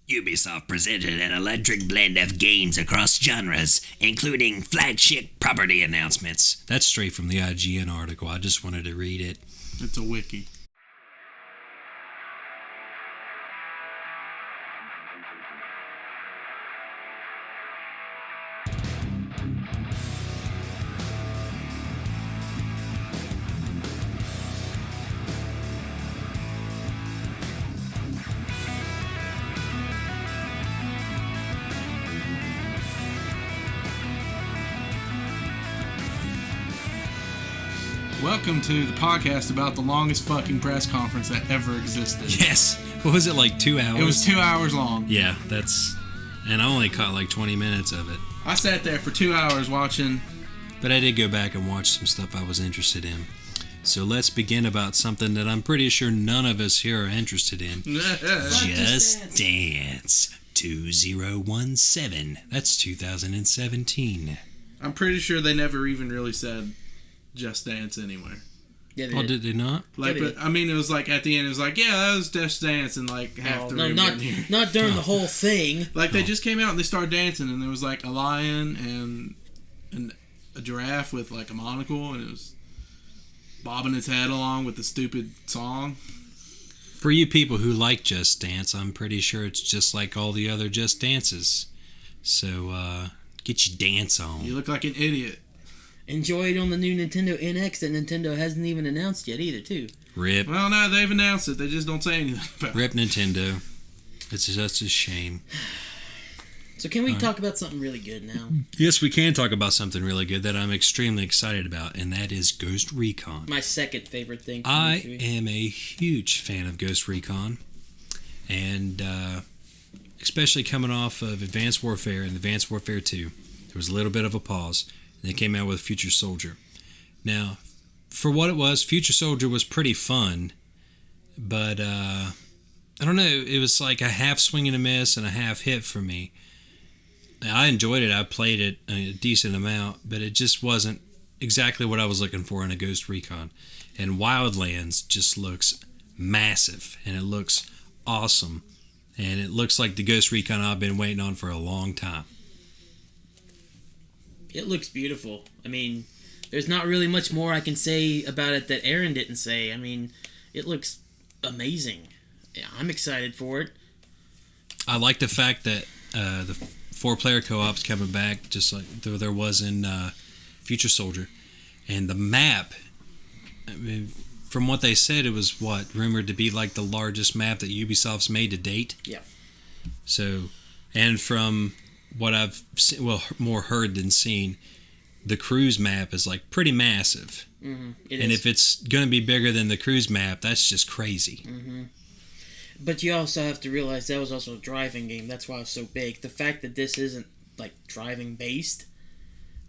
Ubisoft presented an electric blend of games across genres, including flagship property announcements. That's straight from the IGN article. I just wanted to read it. It's a wiki. Welcome to the podcast about the longest fucking press conference that ever existed. Yes. What was it, like 2 hours? It was 2 hours long. Yeah, and I only caught like 20 minutes of it. I sat there for 2 hours watching. But I did go back and watch some stuff I was interested in. So let's begin about something that I'm pretty sure none of us here are interested in. Just Dance 2017. That's 2017. I'm pretty sure they never even really said Just Dance anywhere. Yeah, they did they not? Like, but I mean, it was like at the end, it was like, yeah, that was Just Dance, and like half the room in here. Not during the whole thing. Like they just came out and they started dancing, and there was like a lion and a giraffe with like a monocle, and it was bobbing its head along with the stupid song. For you people who like Just Dance, I'm pretty sure it's just like all the other Just Dances. So get your dance on. You look like an idiot. Enjoy it on the new Nintendo NX that Nintendo hasn't even announced yet either, too. Rip. Well, no, they've announced it. They just don't say anything about it. Rip Nintendo. It's just a shame. So can we talk about something really good now? Yes, we can talk about something really good that I'm extremely excited about, and that is Ghost Recon. My second favorite thing. I am a huge fan of Ghost Recon, and especially coming off of Advanced Warfare and Advanced Warfare 2, there was a little bit of a pause. They came out with Future Soldier. Now, for what it was, Future Soldier was pretty fun, but I don't know, it was like a half swing and a miss and a half hit for me. I enjoyed it. I played it a decent amount, but it just wasn't exactly what I was looking for in a Ghost Recon. And Wildlands just looks massive, and it looks awesome, and it looks like the Ghost Recon I've been waiting on for a long time. It looks beautiful. I mean, there's not really much more I can say about it that Aaron didn't say. I mean, it looks amazing. Yeah, I'm excited for it. I like the fact that the 4-player co-op's coming back, just like there was in Future Soldier. And the map, I mean, from what they said, it was rumored to be like the largest map that Ubisoft's made to date. Yeah. So, and from what I've more heard than seen, the cruise map is like pretty massive. Mm-hmm. If it's going to be bigger than the cruise map, that's just crazy. Mm-hmm. But you also have to realize that was also a driving game. That's why it's so big. The fact that this isn't like driving based,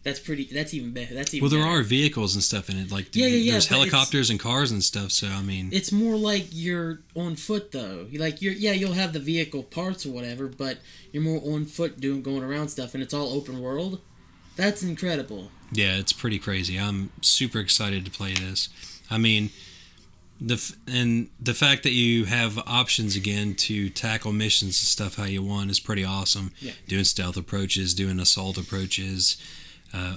that's even better. Well, there are vehicles and stuff in it. Like there's helicopters and cars and stuff. So I mean, it's more like you're on foot though. Like you'll have the vehicle parts or whatever, but you're more on foot going around stuff, and it's all open world. That's incredible. Yeah, it's pretty crazy. I'm super excited to play this. I mean, the fact that you have options again to tackle missions and stuff how you want is pretty awesome. Yeah. Doing stealth approaches, doing assault approaches.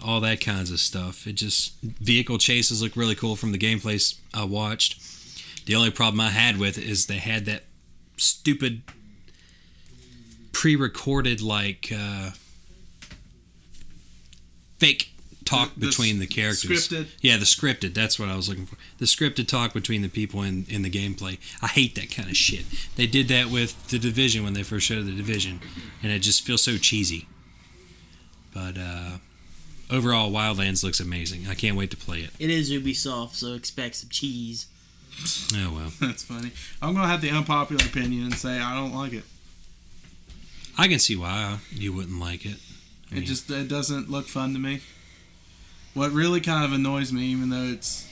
All that kinds of stuff. Vehicle chases look really cool from the gameplays I watched. The only problem I had with it is they had that stupid pre-recorded fake talk between the characters. Scripted? Yeah, the scripted. That's what I was looking for. The scripted talk between the people in the gameplay. I hate that kind of shit. They did that with The Division when they first showed The Division, and it just feels so cheesy. But overall, Wildlands looks amazing. I can't wait to play it. It is Ubisoft, so expect some cheese. Oh, well. That's funny. I'm going to have the unpopular opinion and say I don't like it. I can see why you wouldn't like it. It doesn't look fun to me. What really kind of annoys me, even though it's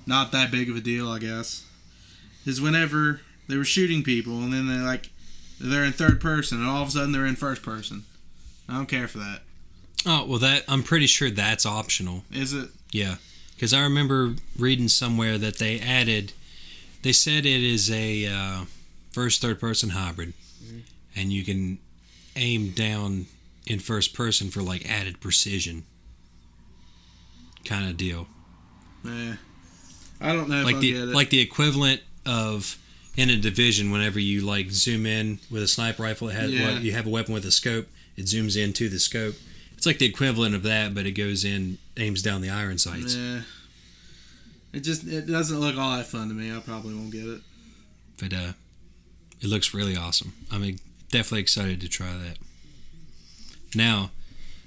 not that big of a deal, I guess, is whenever they were shooting people and then they're in third person and all of a sudden they're in first person. I don't care for that. Oh, well, I'm pretty sure that's optional. Is it? Yeah. Because I remember reading somewhere that they said it is a first, third person hybrid. Mm-hmm. and you can aim down in first person for like added precision kind of deal. I don't know if like I'll the get it. like the equivalent of in a Division, whenever you like zoom in with a sniper rifle, it has you have a weapon with a scope, it zooms into the scope. It's like the equivalent of that, but it goes in, aims down the iron sights. Yeah. It doesn't look all that fun to me. I probably won't get it. But it looks really awesome. I'm definitely excited to try that. Now,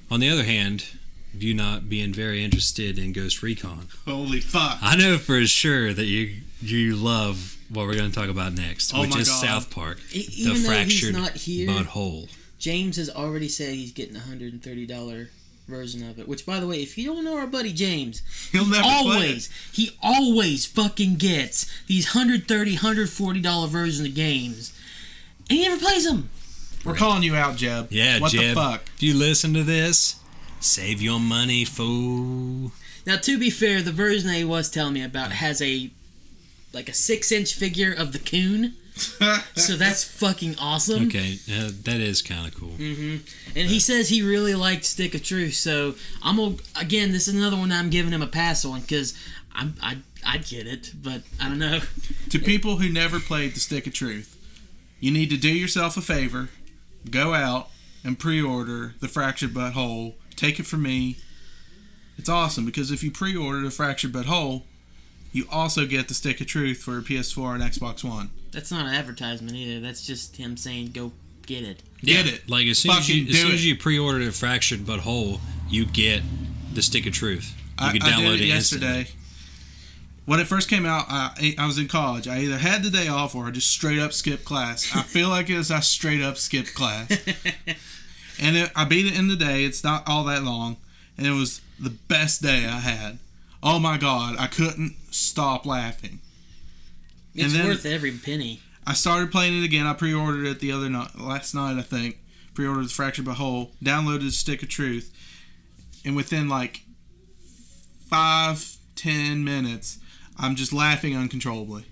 on the other hand, you not being very interested in Ghost Recon. Holy fuck. I know for sure that you love what we're going to talk about next, which is God. South Park, Even the though fractured he's not here, butthole. James has already said he's getting a $130 version of it. Which, by the way, if you don't know our buddy James, he always fucking gets these $130, $140 versions of games, and he never plays them. We're calling you out, Jeb. Yeah, what Jeb. The fuck? If you listen to this, save your money, fool. Now, to be fair, the version that he was telling me about has a 6-inch figure of the coon. So that's fucking awesome. Okay, that is kind of cool. Mm-hmm. And he says he really liked Stick of Truth, so again, this is another one I'm giving him a pass on, because I'd get it, but I don't know. To people who never played the Stick of Truth, you need to do yourself a favor, go out and pre-order the Fractured Butthole. Take it from me. It's awesome, because if you pre-order the Fractured Butthole, you also get the Stick of Truth for PS4 and Xbox One. That's not an advertisement either. That's just him saying, go get it. Get it. Like, as soon as you pre-order the Fractured Butthole, you get the Stick of Truth. You can download I did it yesterday. Instantly. When it first came out, I was in college. I either had the day off or I just straight up skipped class. I feel like it was I straight up skipped class. And I beat it in the day. It's not all that long. And it was the best day I had. Oh my God, I couldn't stop laughing. It's worth every penny. I started playing it again. I pre-ordered it last night, I think. Pre-ordered the Fractured Butthole, downloaded the Stick of Truth, and within like 5-10 minutes, I'm just laughing uncontrollably.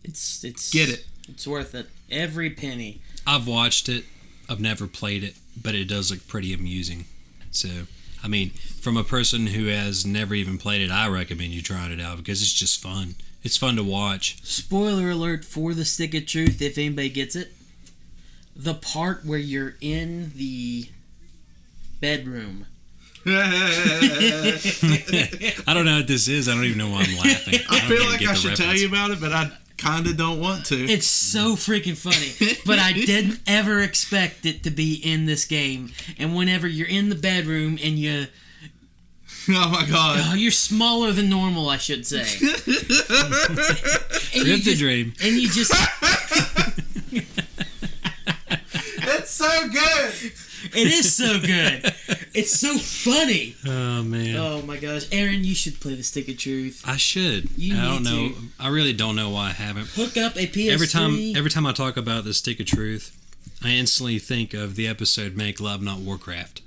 It's get it. It's worth it. Every penny. I've watched it. I've never played it, but it does look pretty amusing. So, I mean, from a person who has never even played it, I recommend you trying it out because it's just fun. It's fun to watch. Spoiler alert for the Stick of Truth, if anybody gets it. The part where you're in the bedroom. I don't know what this is. I don't even know why I'm laughing. I feel like I should tell you about it, but I kind of don't want to. It's so freaking funny. But I didn't ever expect it to be in this game. And whenever you're in the bedroom and you... Oh my God. Oh, you're smaller than normal, I should say. Rip the dream. And you just... It's so good. It is so good. It's so funny. Oh man. Oh my gosh, Aaron, you should play the Stick of Truth. I should. I don't know. I really don't know why I haven't. Hook up a PS3. Every time I talk about the Stick of Truth, I instantly think of the episode "Make Love Not Warcraft."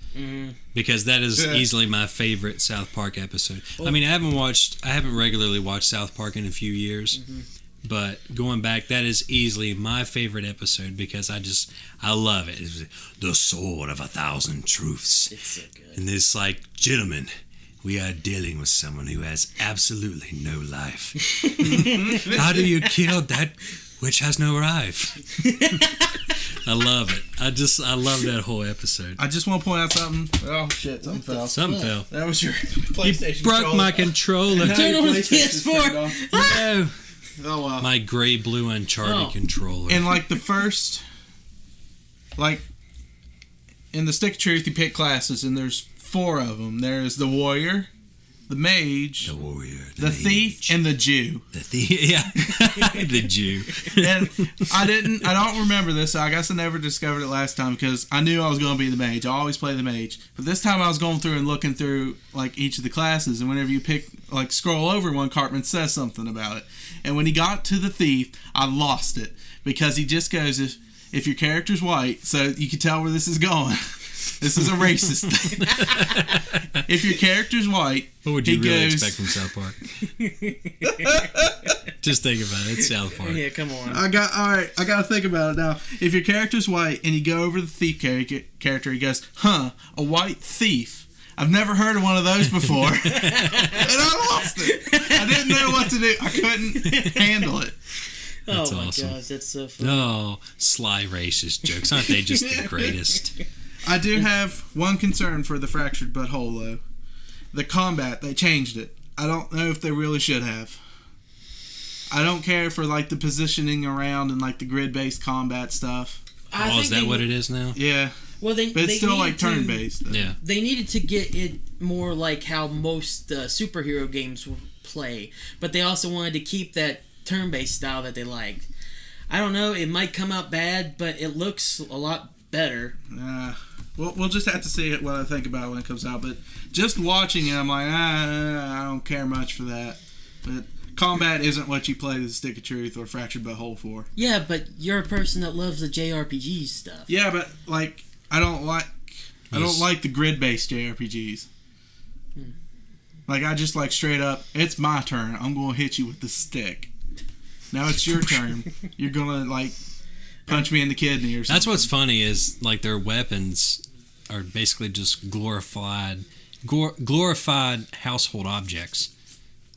Because that is easily my favorite South Park episode. I mean, I haven't regularly watched South Park in a few years, but going back, that is easily my favorite episode because I love it. It's the sword of 1,000 truths. It's so good. And it's like, gentlemen, we are dealing with someone who has absolutely no life. How do you kill that which has no life? I love it. I love that whole episode. I just want to point out something. Oh shit, something fell. Something fell. That was your PlayStation You broke my controller. Turn on the PS4. No. Oh wow. My gray blue Uncharted controller. And like the first, like in the Stick of Truth, you pick classes, and there's 4 of them. There's the warrior, the mage, the thief, and the Jew. The thief, yeah, the Jew. And I don't remember this. So I guess I never discovered it last time because I knew I was going to be the mage. I always play the mage, but this time I was going through and looking through like each of the classes, and whenever you scroll over one, Cartman says something about it. And when he got to the thief, I lost it because he just goes if your character's white, so you can tell where this is going. This is a racist thing. If your character's white, What would you really expect from South Park? Just think about it. It's South Park. Yeah, come on. I got to think about it now. If your character's white and you go over the thief character, he goes, "Huh, a white thief. I've never heard of one of those before." And I lost it. I didn't know what to do. I couldn't handle it. That's oh my awesome. gosh, that's so funny. Oh, sly racist jokes. Aren't they just the greatest? I do have one concern for the Fractured Butthole, though. The combat, they changed it. I don't know if they really should have. I don't care for, like, the positioning around and, like, the grid-based combat stuff. Oh, is that what it is now? Yeah. Well, But it's still, like, turn-based. Yeah. They needed to get it more like how most superhero games play. But they also wanted to keep that turn-based style that they liked. I don't know, it might come out bad, but it looks a lot better. We'll just have to see what I think about it when it comes out. But just watching it, I'm like, I don't care much for that. But combat isn't what you play the Stick of Truth or Fractured Butthole for. Yeah, but you're a person that loves the JRPG stuff. Yeah, but like I don't like the grid-based JRPGs. Like I just like straight up, it's my turn. I'm gonna hit you with the stick. Now it's your turn. You're gonna like punch me in the kidney or something. That's what's funny is like their weapons are basically just glorified household objects,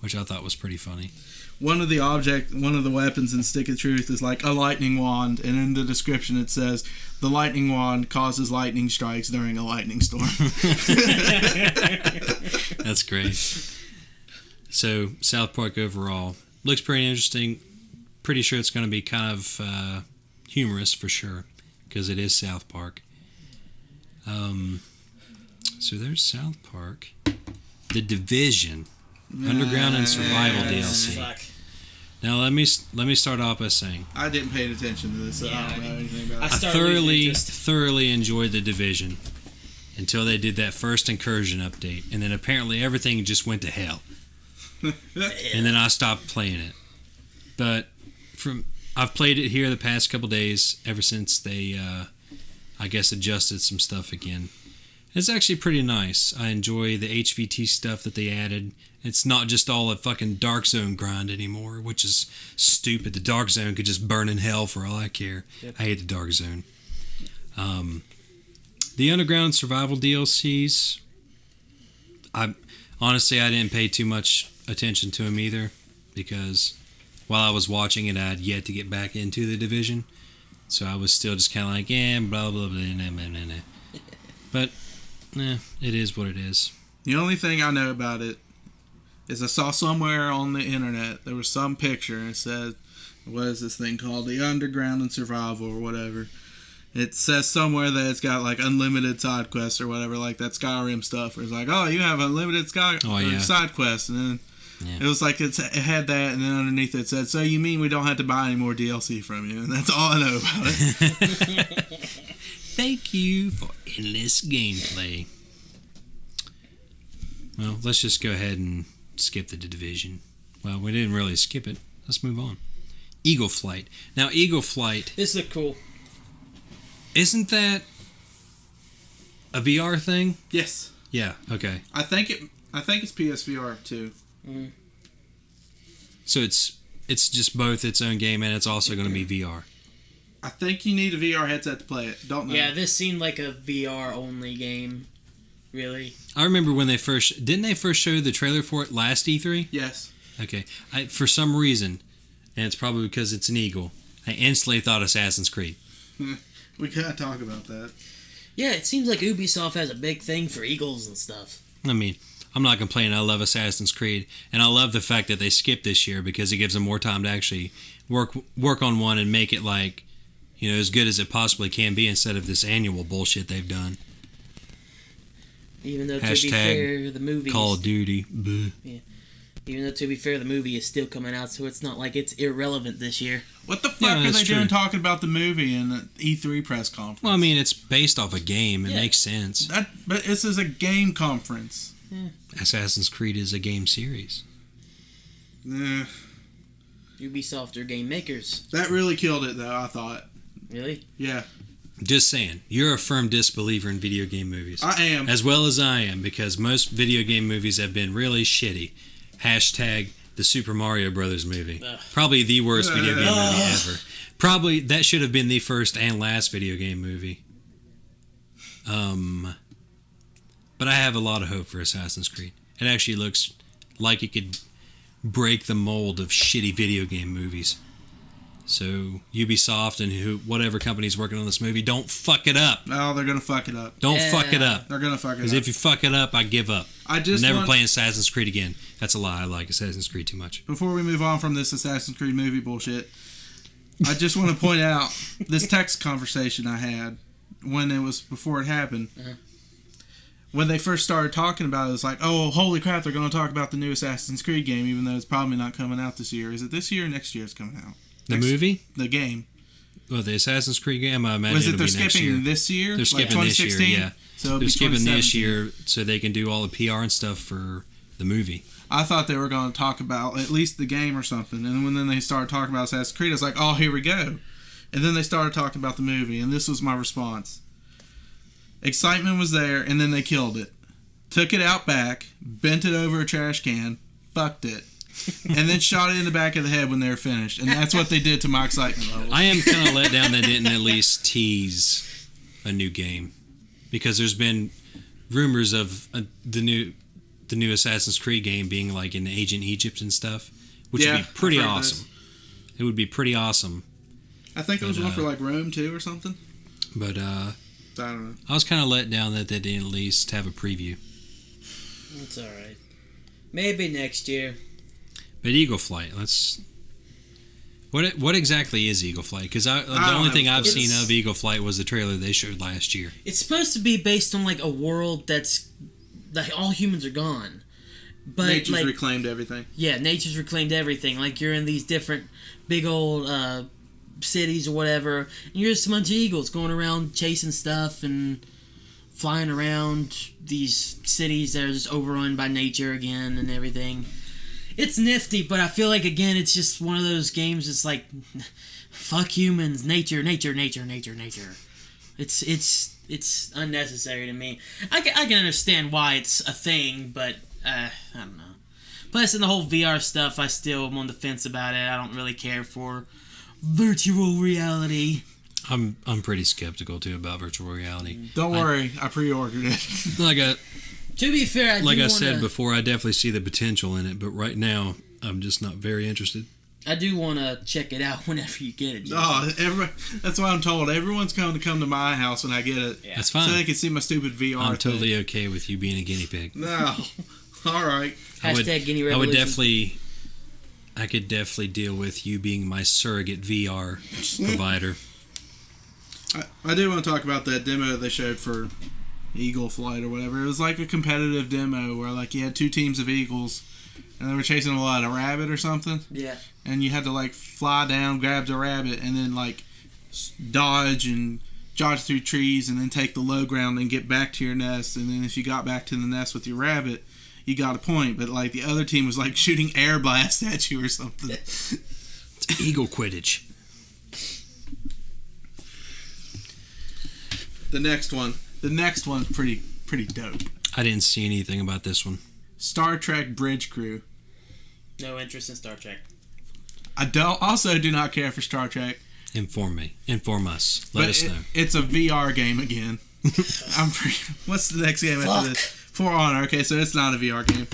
which I thought was pretty funny. One of the weapons in Stick of Truth is like a lightning wand, and in the description it says the lightning wand causes lightning strikes during a lightning storm. That's great. So South Park overall looks pretty interesting. Pretty sure it's going to be kind of humorous for sure because it is South Park. So there's South Park, The Division, Underground and Survival DLC. Fuck. Now let me start off by saying I didn't pay attention to this. So I don't know anything about I it. started losing interest. thoroughly enjoyed The Division until they did that first incursion update, and then apparently everything just went to hell. And then I stopped playing it. But I've played it here the past couple days ever since they I guess adjusted some stuff again. It's actually pretty nice. I enjoy the HVT stuff that they added. It's not just all a fucking Dark Zone grind anymore, which is stupid. The Dark Zone could just burn in hell for all I care. Yep. I hate the Dark Zone. The Underground Survival DLCs, I didn't pay too much attention to them either, because while I was watching it, I had yet to get back into The Division. So I was still just kind of like, blah, blah, blah, blah, blah, blah, blah. But, it is what it is. The only thing I know about it is I saw somewhere on the internet, there was some picture and it said, what is this thing called? The Underground and Survival or whatever. It says somewhere that it's got like unlimited side quests or whatever, like that Skyrim stuff. Where it's like, oh, you have unlimited side quests. And then it was like it had that, and then underneath it said, so you mean we don't have to buy any more DLC from you? And that's all I know about it. Thank you for endless gameplay. Well, let's just go ahead and skip the Division. Well, we didn't really skip it. Let's move on. Eagle Flight. Now, Eagle Flight... This looks cool. Isn't that a VR thing? Yes. Yeah, okay. I think it's PSVR too. Mm. So it's just both its own game and it's also going to be VR. I think you need a VR headset to play it. Don't know. Yeah, this seemed like a VR only game. Really? I remember when didn't they first show the trailer for it last E3? Yes. Okay. For some reason, and it's probably because it's an eagle, I instantly thought Assassin's Creed. We gotta talk about that. Yeah, it seems like Ubisoft has a big thing for eagles and stuff. I mean, I'm not complaining. I love Assassin's Creed, and I love the fact that they skipped this year because it gives them more time to actually work on one and make it like, as good as it possibly can be instead of this annual bullshit they've done. Even though, to be fair, the movie... Call of Duty. Yeah. Even though, to be fair, the movie is still coming out, so it's not like it's irrelevant this year. What the fuck are they doing talking about the movie in the E3 press conference? Well, I mean, it's based off a game. It makes sense. But this is a game conference. Yeah. Assassin's Creed is a game series. Ubisoft are game makers. That really killed it, though, I thought. Really? Yeah. Just saying, you're a firm disbeliever in video game movies. I am. As well as I am, because most video game movies have been really shitty. Hashtag the Super Mario Brothers movie. Ugh. Probably the worst video game movie ever. Probably, that should have been the first and last video game movie. But I have a lot of hope for Assassin's Creed. It actually looks like it could break the mold of shitty video game movies. So Ubisoft and whatever company's working on this movie, don't fuck it up. No, they're gonna fuck it up. Don't fuck it up. They're gonna fuck it up. Because if you fuck it up, I give up. I just never playing Assassin's Creed again. That's a lie. I like Assassin's Creed too much. Before we move on from this Assassin's Creed movie bullshit, I just want to point out this text conversation I had when it was before it happened. Uh-huh. When they first started talking about it, it was like, oh, holy crap, they're going to talk about the new Assassin's Creed game, even though it's probably not coming out this year. Is it this year or next year it's coming out? The movie? The game. Well, the Assassin's Creed game, I imagine Was it it'll they're be next skipping year. this year? They're skipping like this year, yeah. So they're skipping this 2017. year so they can do all the PR and stuff for the movie. I thought they were going to talk about at least the game or something. And when then they started talking about Assassin's Creed, I was like, oh, here we go. And then they started talking about the movie, and this was my response. Excitement was there, and then they killed it. Took it out back, bent it over a trash can, fucked it, and then shot it in the back of the head when they were finished. And that's what they did to my excitement level. I am kind of let down they didn't at least tease a new game. Because there's been rumors of the new Assassin's Creed game being like in ancient Egypt and stuff, which would be pretty awesome. It would be pretty awesome. I think there was one for like Rome too or something. But I don't know. I was kind of let down that they didn't at least have a preview. It's alright. Maybe next year. But Eagle Flight, let's... What exactly is Eagle Flight? Because the don't only know. thing I've seen of Eagle Flight was the trailer they showed last year. It's supposed to be based on like a world that's like all humans are gone. But Nature's like, reclaimed everything. Yeah, nature's reclaimed everything. Like you're in these different big old cities or whatever, and you're just a bunch of eagles going around chasing stuff and flying around these cities that are just overrun by nature again and everything. It's nifty, but I feel like again it's just one of those games. It's like, fuck humans, nature. It's unnecessary to me. I can understand why it's a thing, but I don't know. Plus, in the whole VR stuff, I still am on the fence about it. I don't really care for virtual reality. I'm pretty skeptical too about virtual reality. Don't worry, I pre-ordered it. To be fair, I said before, I definitely see the potential in it, but right now I'm just not very interested. I do want to check it out whenever you get it. That's why I'm told everyone's going to come to my house when I get it. Yeah. That's fine. So they can see my stupid VR. I'm totally okay with you being a guinea pig. No, all right. Hashtag guinea I revolution. I could definitely deal with you being my surrogate VR provider. I do want to talk about that demo they showed for Eagle Flight or whatever. It was like a competitive demo where like you had two teams of eagles and they were chasing a rabbit or something. Yeah. And you had to like fly down, grab the rabbit, and then like dodge through trees and then take the low ground and get back to your nest. And then if you got back to the nest with your rabbit, you got a point. But like the other team was like shooting air blast at you or something. It's Eagle Quidditch. The next one's pretty dope. I didn't see anything about this one. Star Trek Bridge Crew. No interest in Star Trek. I do not care for Star Trek. Inform me. Inform us. Let us know. It's a VR game again. What's the next game after this? For Honor. Okay, so it's not a VR game.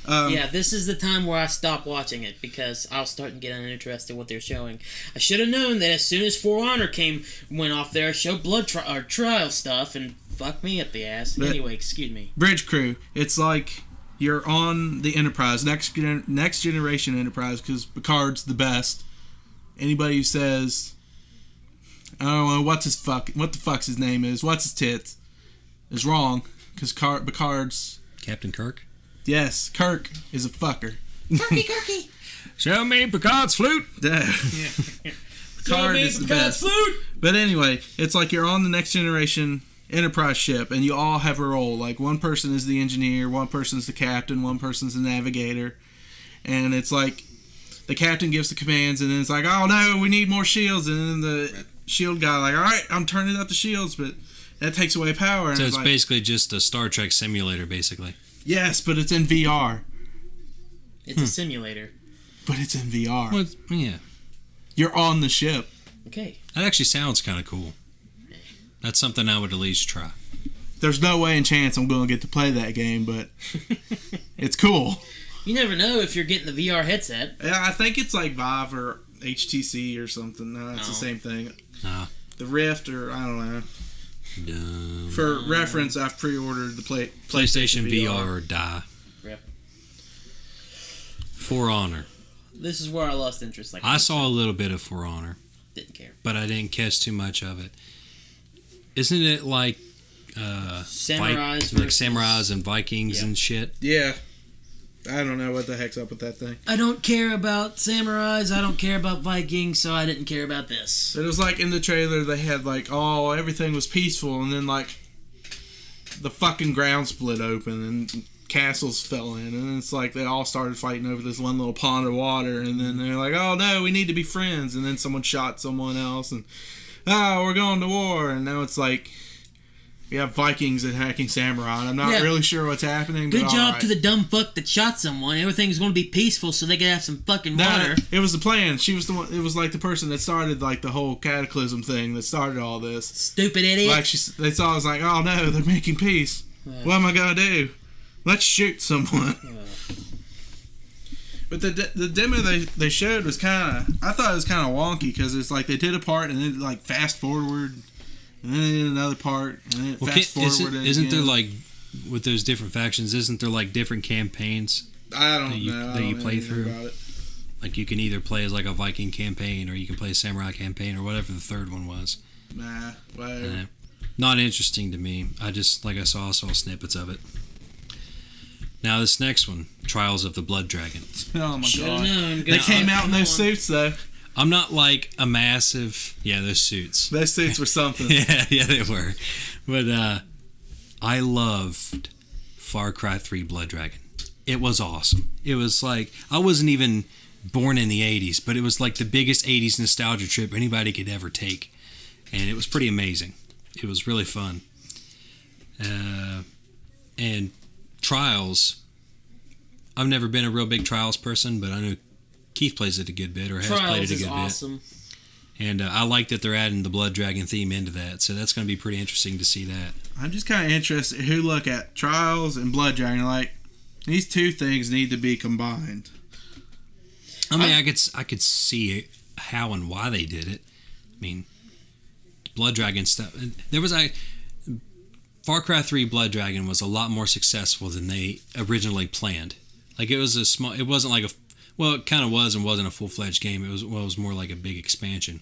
Yeah, this is the time where I stopped watching it because I was starting to get uninterested in what they're showing. I should have known that as soon as For Honor went off there, showed blood trial stuff and fucked me up the ass. But anyway, excuse me. Bridge Crew. It's like you're on the Enterprise, next generation Enterprise, because Picard's the best. Anybody who says, I don't know what the fuck's his name is, what's his tits, is wrong, because Picard's Captain Kirk? Yes, Kirk is a fucker. Kirky. Show me Picard's flute. Picard is the best. Flute. But anyway, it's like you're on the next generation Enterprise ship, and you all have a role. Like one person is the engineer, one person's the captain, one person's the navigator, and it's like the captain gives the commands, and then it's like, oh no, we need more shields, and then the shield guy, like, all right, I'm turning up the shields, but that takes away power. And So it's like, basically just a Star Trek simulator, basically. yes, but it's in VR. It's a simulator. But it's in VR. Well, yeah. You're on the ship. Okay. That actually sounds kind of cool. That's something I would at least try. There's no way in chance I'm going to get to play that game, but it's cool. You never know if you're getting the VR headset. Yeah, I think it's like Vive or HTC or something. No, it's the same thing. The Rift or I don't know. No. For reference, I've pre-ordered the PlayStation VR or die. Rip. For Honor. This is where I lost interest. I saw a little bit of For Honor. Didn't care. But I didn't catch too much of it. Isn't it like Samurais like samurais and Vikings and shit? Yeah. I don't know what the heck's up with that thing. I don't care about samurais. I don't care about Vikings, so I didn't care about this. It was like in the trailer they had like, oh, everything was peaceful, and then like the fucking ground split open and castles fell in, and it's like they all started fighting over this one little pond of water, and then they're like, oh no, we need to be friends, and then someone shot someone else, and we're going to war, and now it's like we have Vikings attacking samurai, and I'm not really sure what's happening. Good job right. to the dumb fuck that shot someone. Everything's going to be peaceful so they can have some fucking water. It was the plan. She was the one. It was like the person that started like the whole cataclysm thing that started all this. Stupid idiot. Like they saw, it was like, oh no, they're making peace. What am I gonna do? Let's shoot someone. But the demo they showed was kind of, I thought it was kind of wonky because it's like they did a part and then like fast forward and then they did another part and then fast forward. Isn't there like with those different factions? Isn't there like different campaigns? I don't know that you play through. about it. Like you can either play as like a Viking campaign or you can play a samurai campaign or whatever the third one was. Nah, whatever. Not interesting to me. I saw snippets of it. Now this next one, Trials of the Blood Dragon. Oh my god! Known. They came out in those suits though. I'm not like a massive those suits. Those suits were something. yeah, they were. But I loved Far Cry 3 Blood Dragon. It was awesome. It was like I wasn't even born in the 80s, but it was like the biggest 80s nostalgia trip anybody could ever take, and it was pretty amazing. It was really fun. And Trials, I've never been a real big Trials person, but I know Keith plays it a good bit, or has played it a good awesome. bit. And I like that they're adding the Blood Dragon theme into that, so that's going to be pretty interesting to see that. I'm just kind of interested who look at Trials and Blood Dragon like these two things need to be combined. I mean, I could see how and why they did it. I mean, Blood Dragon stuff. There was Far Cry 3 Blood Dragon was a lot more successful than they originally planned. Like it was it wasn't like it kind of was and wasn't a full-fledged game. It was more like a big expansion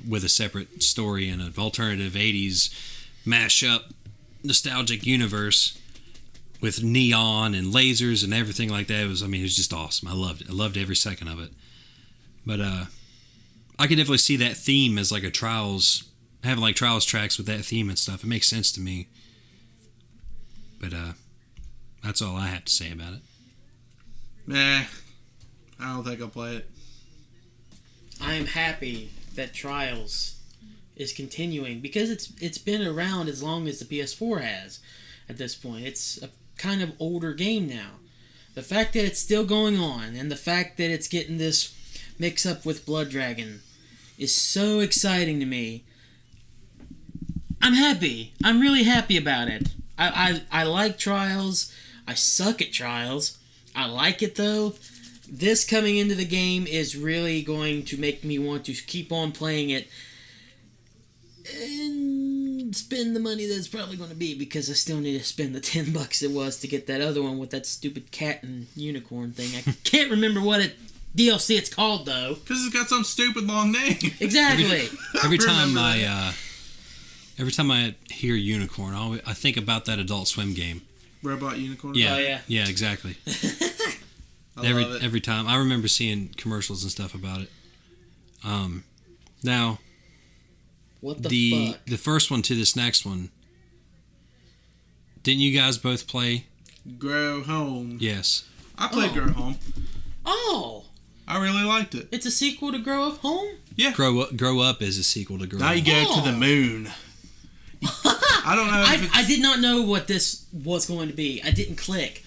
with a separate story and an alternative 80s mash-up nostalgic universe with neon and lasers and everything like that. It was just awesome. I loved it. I loved every second of it. But I could definitely see that theme as like a Trials, having like Trials tracks with that theme and stuff. It makes sense to me. But that's all I have to say about it. Nah, I don't think I'll play it. I am happy that Trials is continuing because it's been around as long as the PS4 has at this point. It's a kind of older game now. The fact that it's still going on and the fact that it's getting this mix up with Blood Dragon is so exciting to me. I'm happy. I'm really happy about it. I like Trials. I suck at Trials. I like it though. This coming into the game is really going to make me want to keep on playing it and spend the money that it's probably going to be because I still need to spend the $10 it was to get that other one with that stupid cat and unicorn thing. I can't remember what DLC it's called though. Because it's got some stupid long name. Exactly. Every time I hear unicorn, I think about that Adult Swim game. Robot Unicorn? Yeah. Oh, yeah. Yeah, exactly. I love it. Every time. I remember seeing commercials and stuff about it. Now, what the fuck? The first one to this next one, didn't you guys both play? Grow Home. Yes. I played Grow Home. Oh! I really liked it. It's a sequel to Grow Up Home? Yeah. Grow Up is a sequel to Grow Now Home. you go to the moon. I don't know if I did not know what this was going to be. I didn't click.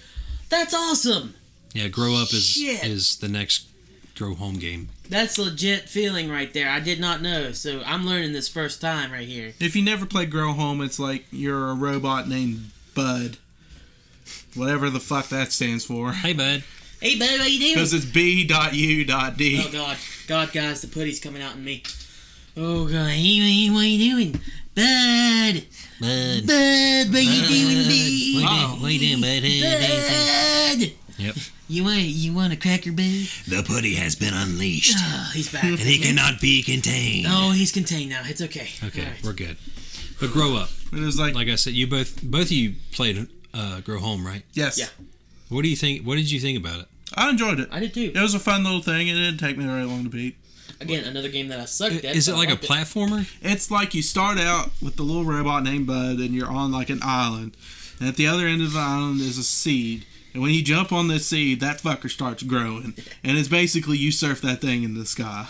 That's awesome. Yeah, Grow Up Shit. is the next Grow Home game. That's legit feeling right there. I did not know, so I'm learning this first time right here. If you never played Grow Home, it's like you're a robot named Bud. Whatever the fuck that stands for. Hey, bud. Hey, babe, how you doing? Because it's B.U.D. Oh, God. God, guys, the putty's coming out in me. Oh, God. Hey, what you doing? Bud. Bud. Bud, what you doing, bud? What you doing, bud? Bud. Yep. You want a cracker, bud? The putty has been unleashed. Oh, he's back. And he cannot be contained. Oh, he's contained now. It's okay. Okay, All right. we're good. But Grow Up. It was like Like I said, you both of you played Grow Home, right? yes. Yeah. What do you think? What did you think about it? I enjoyed it. I did too. It was a fun little thing. It didn't take me very long to beat. Again, another game that I sucked at. Is it but I like a liked it. platformer? It's like you start out with the little robot named Bud, and you're on like an island. And at the other end of the island is a seed. And when you jump on this seed, that fucker starts growing. And it's basically you surf that thing in the sky.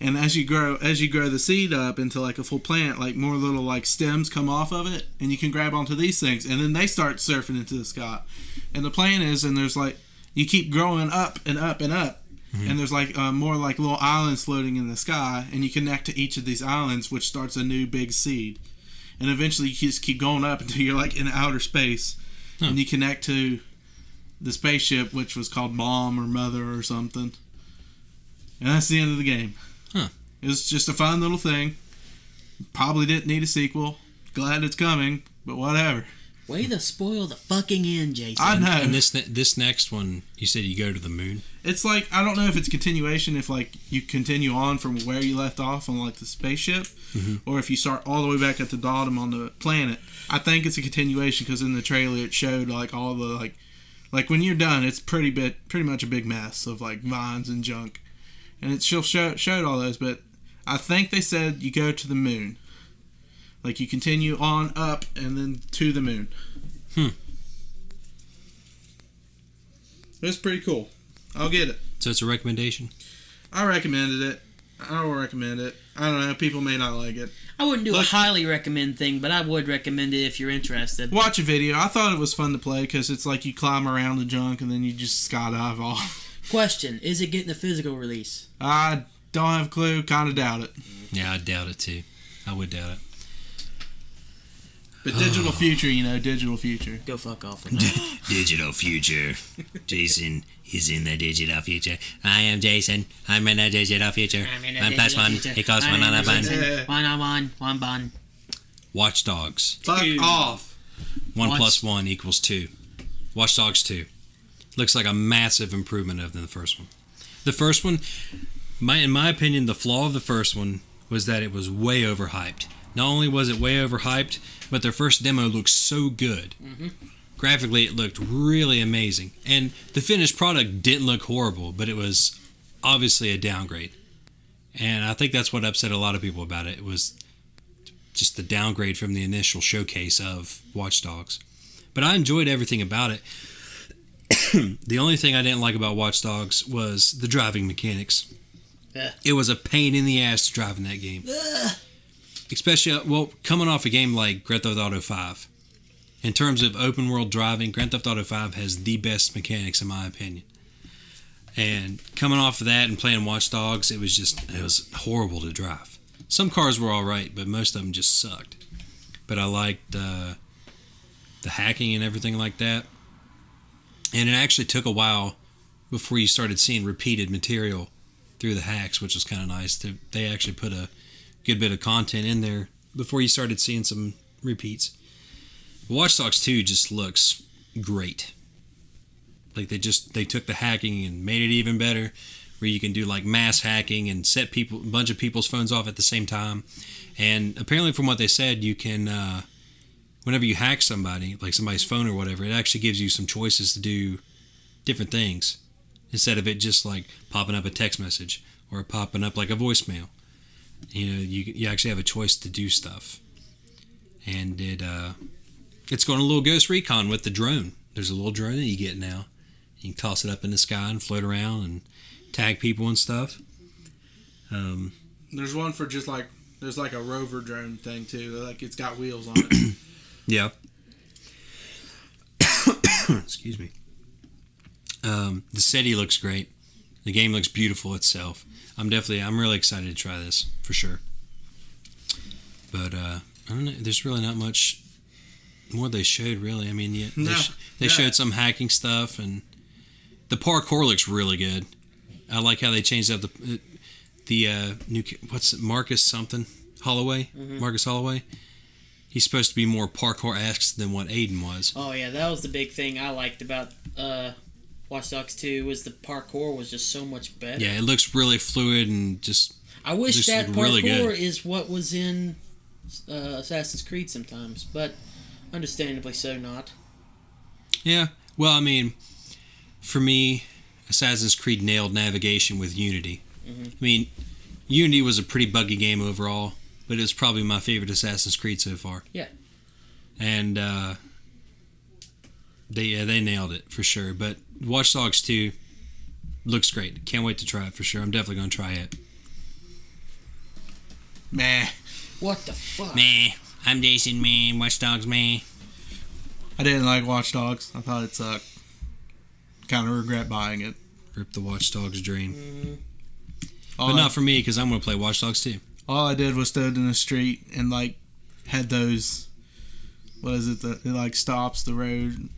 And as you grow the seed up into like a full plant, like more little like stems come off of it, and you can grab onto these things, and then they start surfing into the sky. And the plan is, and there's like you keep growing up and up and up, and there's like more like little islands floating in the sky, and you connect to each of these islands, which starts a new big seed. And eventually you just keep going up until you're like in outer space, and you connect to the spaceship, which was called Mom or Mother or something. And that's the end of the game. Huh. It was just a fun little thing. Probably didn't need a sequel. Glad it's coming, but whatever. Way to spoil the fucking end, Jason. I know. And this next one, you said you go to the moon. It's like, I don't know if it's continuation, if like you continue on from where you left off on like the spaceship, or if you start all the way back at the bottom on the planet. I think it's a continuation because in the trailer it showed like all the like when you're done, it's pretty much a big mess of like vines and junk, and it showed all those. But I think they said you go to the moon, like you continue on up and then to the moon. It was pretty cool. I'll get it. So it's a recommendation. I recommended it. I will recommend it. I don't know. People may not like it. I wouldn't do Look- a highly recommend thing, but I would recommend it if you're interested. Watch a video. I thought it was fun to play because it's like you climb around the junk and then you just skydive off. Question, is it getting a physical release? I don't have a clue. Kind of doubt it. Yeah, I doubt it too. I would doubt it. But digital future, digital future. Go fuck off. Digital future. Jason is in the digital future. I am Jason. I'm in the digital future. One plus one equals one on a bun. One on one, one bun. Watch Dogs. Fuck Dude. off. 1 Watch- plus 1 equals 2. Watch Dogs 2. Looks like a massive improvement of the first one. The first one, in my opinion, the flaw of the first one was that it was way overhyped. Not only was it way overhyped, but their first demo looked so good. Graphically, it looked really amazing. And the finished product didn't look horrible, but it was obviously a downgrade. And I think that's what upset a lot of people about it. It was just the downgrade from the initial showcase of Watch Dogs. But I enjoyed everything about it. The only thing I didn't like about Watch Dogs was the driving mechanics. It was a pain in the ass to drive in that game. Especially, coming off a game like Grand Theft Auto 5. In terms of open world driving, Grand Theft Auto 5 has the best mechanics in my opinion. And coming off of that and playing Watch Dogs, it was horrible to drive. Some cars were alright, but most of them just sucked. But I liked the hacking and everything like that. And it actually took a while before you started seeing repeated material through the hacks, which was kind of nice. They actually put a good bit of content in there before you started seeing some repeats. Watch Dogs 2 just looks great. Like they took the hacking and made it even better, where you can do like mass hacking and set a bunch of people's phones off at the same time. And apparently from what they said, you can whenever you hack somebody, like somebody's phone or whatever, it actually gives you some choices to do different things instead of it just like popping up a text message or popping up like a voicemail. You actually have a choice to do stuff. And it's going a little Ghost Recon with the drone. There's a little drone that you get now. You can toss it up in the sky and float around and tag people and stuff. There's one for just like there's like a rover drone thing too. Like it's got wheels on it. Yeah. Excuse me. The city looks great. The game looks beautiful itself. I'm really excited to try this for sure. But I don't know. There's really not much more they showed. Really, I mean, they showed some hacking stuff, and the parkour looks really good. I like how they changed up the new Marcus something Holloway. Mm-hmm. Marcus Holloway. He's supposed to be more parkour-esque than what Aiden was. Oh yeah, that was the big thing I liked about Watch Dogs 2 was the parkour was just so much better. Yeah, it looks really fluid and just. I wish that parkour really is what was in Assassin's Creed sometimes, but understandably so not. Yeah, well, I mean, for me, Assassin's Creed nailed navigation with Unity. Mm-hmm. I mean, Unity was a pretty buggy game overall, but it's probably my favorite Assassin's Creed so far. Yeah. And they nailed it for sure. But Watch Dogs 2 looks great. Can't wait to try it for sure. I'm definitely going to try it. Meh. What the fuck? Meh. I'm Jason, man. Watch Dogs, man. I didn't like Watch Dogs. I thought it sucked. Kind of regret buying it. Rip the Watch Dogs dream. Mm-hmm. But not for me, because I'm going to play Watch Dogs 2. All I did was stood in the street and like had those. What is it? It like stops the road,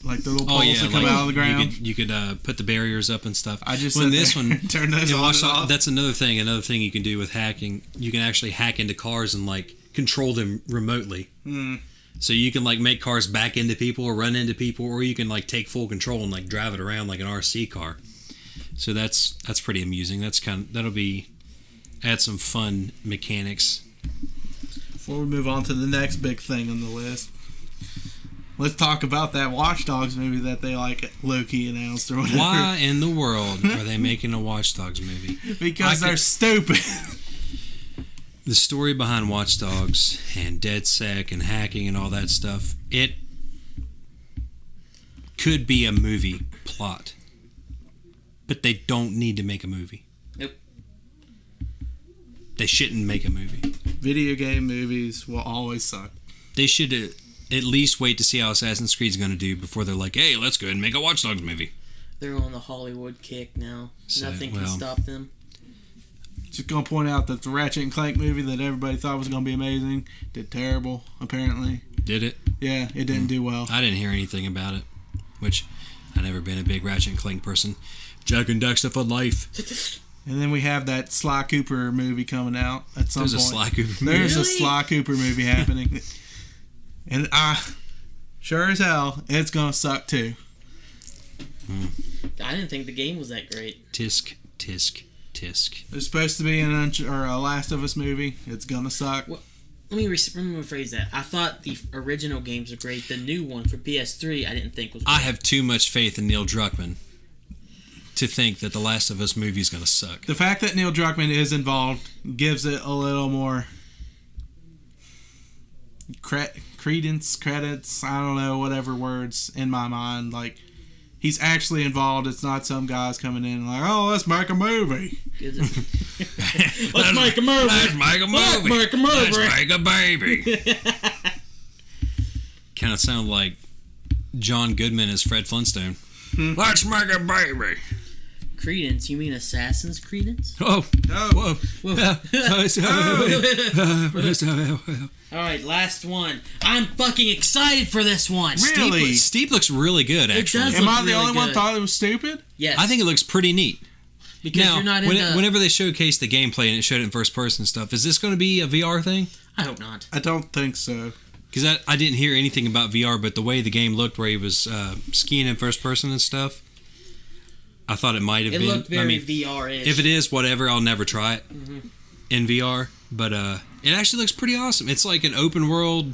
like the little poles that come out of the ground. You could put the barriers up and stuff. I just turn those on and off. That's another thing. Another thing you can do with hacking. You can actually hack into cars and like control them remotely. Mm. So you can like make cars back into people or run into people, or you can like take full control and like drive it around like an RC car. So that's pretty amusing. That'll be add some fun mechanics. Before we move on to the next big thing on the list, let's talk about that Watch Dogs movie that they like low-key announced or whatever. Why in the world are they making a Watch Dogs movie? Because they're stupid. The story behind Watch Dogs and DedSec and hacking and all that stuff, it could be a movie plot. But they don't need to make a movie. Nope. They shouldn't make a movie. Video game movies will always suck. They should at least wait to see how Assassin's Creed's going to do before they're like, hey, let's go ahead and make a Watch Dogs movie. They're on the Hollywood kick now. Nothing can stop them. Just going to point out that the Ratchet and Clank movie that everybody thought was going to be amazing did terrible, apparently. Did it? Yeah, it didn't do well. I didn't hear anything about it, which I've never been a big Ratchet and Clank person. Jack and Dexter for life. And then we have that Sly Cooper movie coming out at some point. There's a Sly Cooper movie. There's a Sly Cooper movie happening. And sure as hell, it's going to suck too. I didn't think the game was that great. Tisk, tisk, tisk. There's supposed to be a Last of Us movie. It's going to suck. Well, let me rephrase that. I thought the original games were great. The new one for PS3, I didn't think was great. I have too much faith in Neil Druckmann to think that the Last of Us movie is going to suck. The fact that Neil Druckmann is involved gives it a little more credits, I don't know, whatever words in my mind. Like, he's actually involved. It's not some guys coming in and like, oh, let's make a movie. Let's make a movie. Let's make a movie. Let's make a movie. Let's make a baby. Kind of sound like John Goodman as Fred Flintstone. Let's make a baby. Credence? You mean Assassin's Credence? Oh. Oh. Whoa. Alright, last one. I'm fucking excited for this one. Really? Steep looks really good, actually. does. Am I the really only one good. thought it was stupid? Yes. I think it looks pretty neat. Because now, you're not whenever they showcase the gameplay and it showed it in first person stuff, is this going to be a VR thing? I hope not. I don't think so. Because I didn't hear anything about VR, but the way the game looked, where he was skiing in first person and stuff, I thought it might have been. It looked very VR-ish. If it is, whatever, I'll never try it in VR. But it actually looks pretty awesome. It's like an open world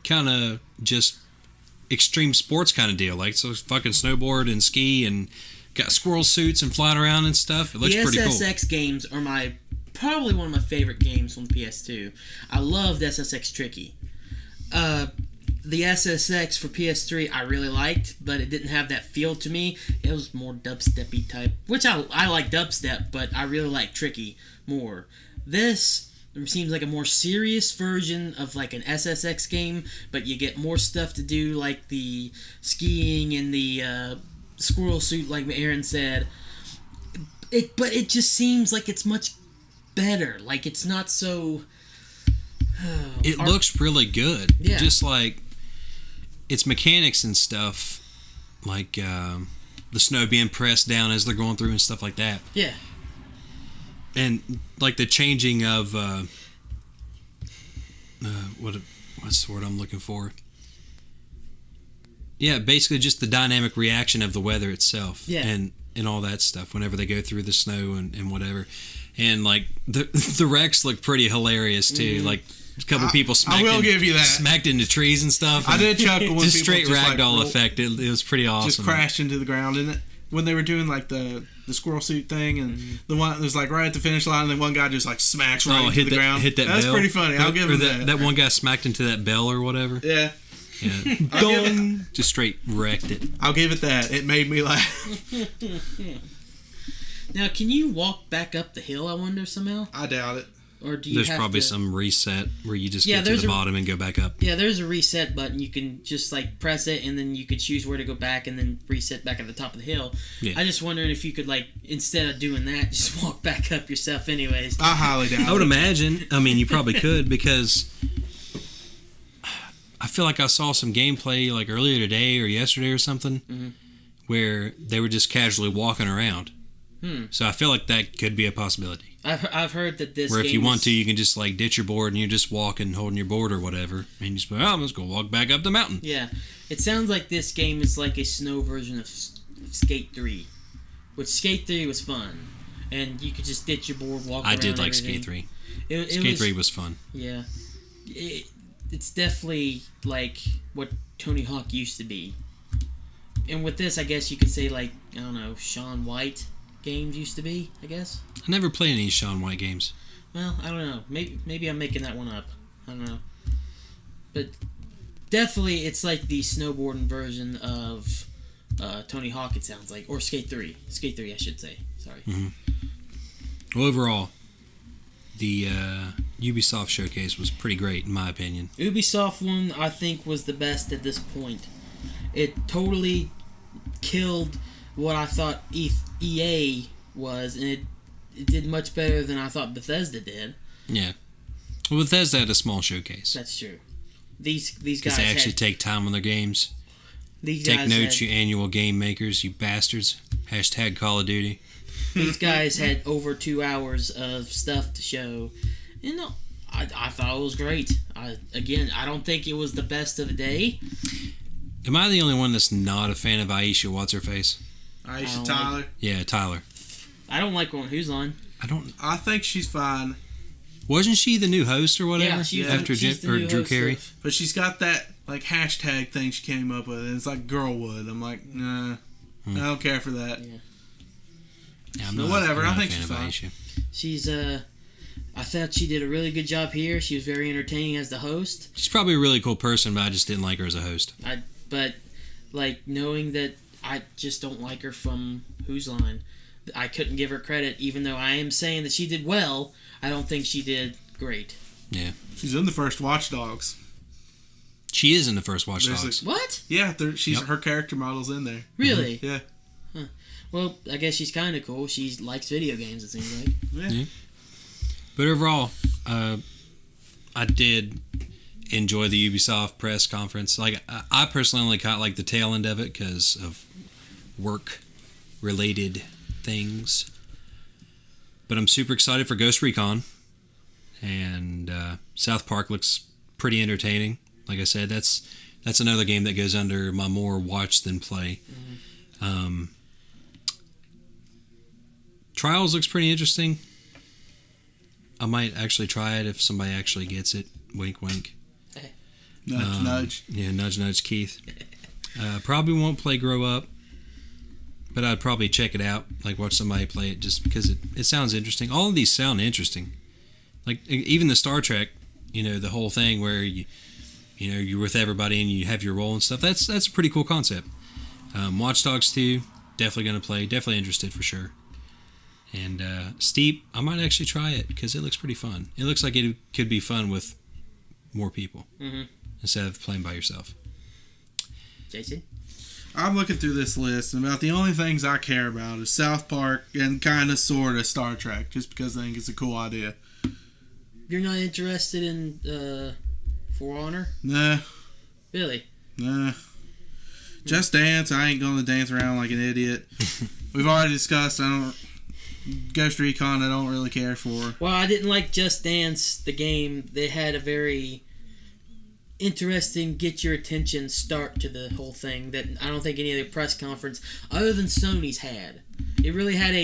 kind of just extreme sports kind of deal. Like, so fucking snowboard and ski and got squirrel suits and flying around and stuff. It looks pretty cool. The SSX games are probably one of my favorite games on the PS2. I loved SSX Tricky. the SSX for PS3 I really liked, but it didn't have that feel to me. It was more dubsteppy type, which I like dubstep, but I really like Tricky more. This seems like a more serious version of like an SSX game, but you get more stuff to do, like the skiing and the squirrel suit, like Aaron said. But it just seems like it's much better. Like, it's not so... it looks really good. Yeah. Just like its mechanics and stuff, like the snow being pressed down as they're going through and stuff like that. Yeah. And like the changing of what's the word I'm looking for? Yeah, basically just the dynamic reaction of the weather itself. Yeah. And all that stuff whenever they go through the snow and whatever. And like the wrecks look pretty hilarious too. Like a couple people smacked, I will give you that. Smacked into trees and stuff. I did chuckle when just people straight just ragdoll like, effect. It was pretty awesome. Just crashed into the ground, and when they were doing like the squirrel suit thing, and the one that was like right at the finish line, and then one guy just like smacks right into the ground. Hit that That's bell. pretty funny. I'll give him that. That one guy smacked into that bell or whatever. Yeah. Yeah. Dong! Just straight wrecked it. I'll give it that. It made me laugh. Now, can you walk back up the hill, I wonder, somehow? I doubt it. Or do you There's have probably to... some reset where you just get to the bottom and go back up. Yeah, there's a reset button. You can just like press it, and then you could choose where to go back, and then reset back at the top of the hill. Yeah. I just wondering if you could, like, instead of doing that, just walk back up yourself anyways. I highly doubt it. I would imagine. I mean, you probably could, because I feel like I saw some gameplay like earlier today or yesterday or something where they were just casually walking around. So I feel like that could be a possibility. I've heard that this where if game you want to, you can just like ditch your board and you're just walking, holding your board or whatever, and you just go, I'm just going to walk back up the mountain. Yeah. It sounds like this game is like a snow version of Skate 3. Which Skate 3 was fun. And you could just ditch your board, walk around. I did like everything. Skate 3. Skate 3 was fun. Yeah. It's definitely like what Tony Hawk used to be. And with this, I guess you could say, like, I don't know, Shaun White games used to be, I guess. I never played any Shaun White games. Well, I don't know. Maybe I'm making that one up. I don't know. But definitely, it's like the snowboarding version of Tony Hawk, it sounds like. Or Skate 3. Skate 3, I should say. Sorry. Well, overall, the Ubisoft showcase was pretty great, in my opinion. Ubisoft one, I think, was the best at this point. It totally killed what I thought EA was, and it did much better than I thought Bethesda did. Yeah. Well, Bethesda had a small showcase. That's true. These guys because they actually take time on their games. Take notes, you annual game makers, you bastards. # Call of Duty. These guys had over 2 hours of stuff to show. You know, I thought it was great. I don't think it was the best of the day. Am I the only one that's not a fan of Aisha What's-Her-Face? Aisha Tyler. Yeah, Tyler. I don't like one. Who's on? I think she's fine. Wasn't she the new host or whatever? Yeah, she's after she's the new Drew host Carey. of- But she's got that like hashtag thing she came up with, and it's like Girlwood. I'm like, nah, I don't care for that. Yeah, But whatever, I'm not I think a fan she's of fine. Aisha. She's I thought she did a really good job here. She was very entertaining as the host. She's probably a really cool person, but I just didn't like her as a host. But like knowing that I just don't like her from Whose Line, I couldn't give her credit, even though I am saying that she did well. I don't think she did great. Yeah. She's in the first Watch Dogs. She is in the first Watch There's Dogs. What? Yeah, her character model's in there. Really? Yeah. Well, I guess she's kind of cool. She likes video games, it seems like. Yeah. But overall, I did enjoy the Ubisoft press conference. Like, I personally only caught like the tail end of it because of work-related things. But I'm super excited for Ghost Recon, and South Park looks pretty entertaining. Like I said, that's another game that goes under my more watch than play. Trials looks pretty interesting. I might actually try it if somebody actually gets it. Wink, wink. Nudge, nudge. Yeah, nudge, nudge, Keith. Probably won't play Grow Up, but I'd probably check it out, like watch somebody play it, just because it sounds interesting. All of these sound interesting. Like, even the Star Trek, the whole thing where you're with everybody and you have your role and stuff. That's a pretty cool concept. Watch Dogs 2, definitely going to play. Definitely interested for sure. And Steep, I might actually try it because it looks pretty fun. It looks like it could be fun with more people instead of playing by yourself. JC? I'm looking through this list, and about the only things I care about is South Park and kind of sort of Star Trek, just because I think it's a cool idea. You're not interested in For Honor? Nah. Really? Nah. Just Dance, I ain't going to dance around like an idiot. We've already discussed, Ghost Recon I don't really care for. Well, I didn't like Just Dance, the game. They had a very interesting, get your attention start to the whole thing that I don't think any other press conference other than Sony's had. It really had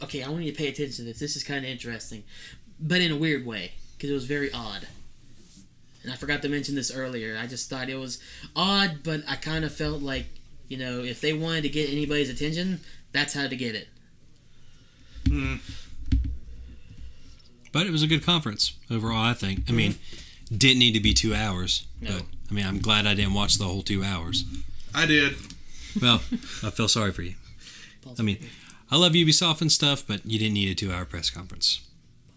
okay, I want you to pay attention to this. This is kind of interesting, but in a weird way because it was very odd. And I forgot to mention this earlier. I just thought it was odd, but I kind of felt like, if they wanted to get anybody's attention, that's how to get it. But it was a good conference overall, I think. I mean, didn't need to be 2 hours. No. But, I'm glad I didn't watch the whole 2 hours. I did. Well, I feel sorry for you. I love Ubisoft and stuff, but you didn't need a 2-hour press conference.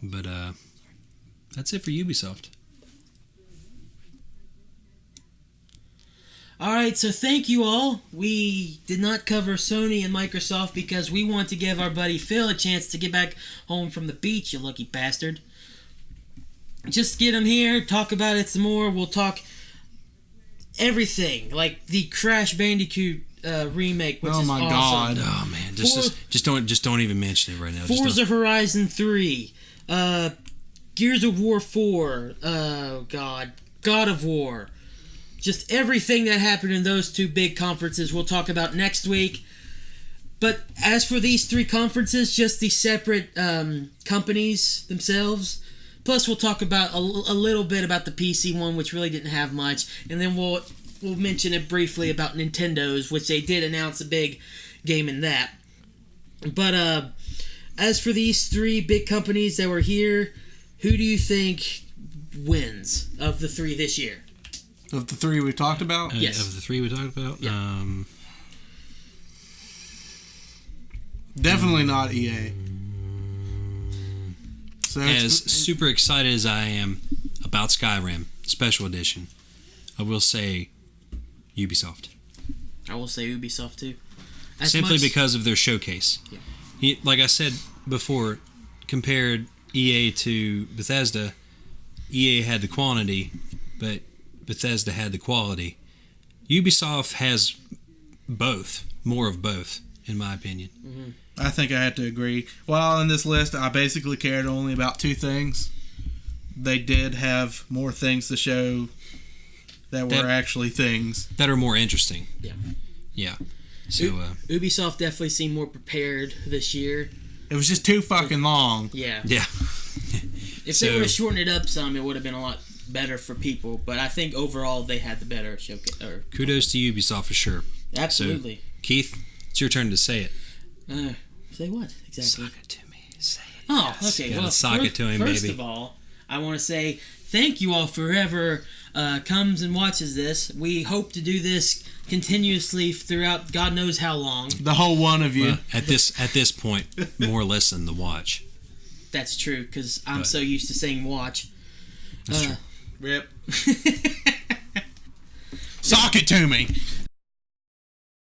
But that's it for Ubisoft. Alright, so thank you all. We did not cover Sony and Microsoft because we want to give our buddy Phil a chance to get back home from the beach, you lucky bastard. Just get him here, talk about it some more. We'll talk everything, like the Crash Bandicoot remake, which is awesome. God. Oh man, just don't even mention it right now. Forza Horizon 3, Gears of War 4, God of War. Just everything that happened in those two big conferences we'll talk about next week. But as for these 3 conferences, just the separate companies themselves. Plus we'll talk about a little bit about the PC one, which really didn't have much. And then we'll mention it briefly about Nintendo's, which they did announce a big game in that. But as for these 3 big companies that were here, who do you think wins of the 3 this year? Of the 3 we talked about? Yes. Of the 3 we talked about? Yeah. Definitely not EA. So as super excited as I am about Skyrim Special Edition, I will say Ubisoft. I will say Ubisoft too. Simply because of their showcase. Yeah. Like I said before, compared EA to Bethesda, EA had the quantity, but Bethesda had the quality. Ubisoft has both, more of both, in my opinion. Mm-hmm. I think I have to agree. Well, in this list, I basically cared only about 2 things. They did have more things to show that were actually things. That are more interesting. Yeah. Yeah. So Ubisoft definitely seemed more prepared this year. It was just too fucking long. Yeah. Yeah. If they would have shortened it up some, it would have been a lot better for people. But I think overall they had the better showcase. Kudos to Ubisoft for sure. Absolutely. So, Keith, it's your turn to say it. Say what exactly? Sock it to me. Say it. Oh, yes. okay. Well, sock it to him, first baby. of all, I want to say thank you all for whoever comes and watches this. We hope to do this continuously throughout God knows how long. The whole one of you. Well, at this point, more listen the watch. That's true, because I'm so used to saying watch. That's true. Rip. Sock it to me.